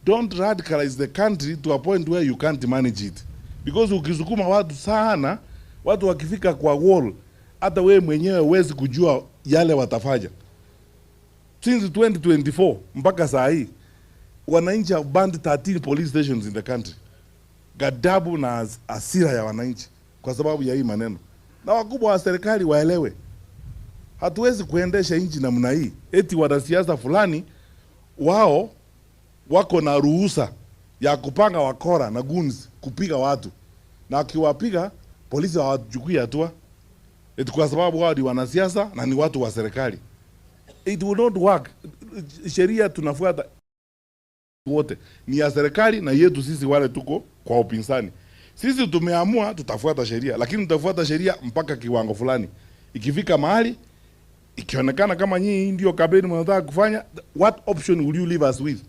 don't radicalize the country to a point where you can't manage it, because ukizukuma watu sana, watu wakifika kwa wall, hata wewe mwenyewe huwezi kujua yale watafanya. Since 2024 mpaka saa hii wananchi have banned 13 police stations in the country. Gadabu na asira ya wananchi kwa sababu ya hii maneno. Na wakubwa wa serikali waelewe, hatuwezi kuendesha nchi namna hii eti wanasiasa fulani wao wako na ruhusa ya kupanga wakora na guns kupiga watu, na akiwapiga polisi hawachukui hatua eti kwa sababu wao ni wanasiasa na ni watu wa serikali. It will not work. Sheria tunafuata wote ni ya serikali na yetu sisi wale tuko kwa upinzani. Sisi tumeamua tutafuata sheria, lakini tutafuata sheria mpaka kiwango fulani. Ikifika mahali ikionekana kama nyinyi ndio kabeni mnataka kufanya, what option will you leave us with?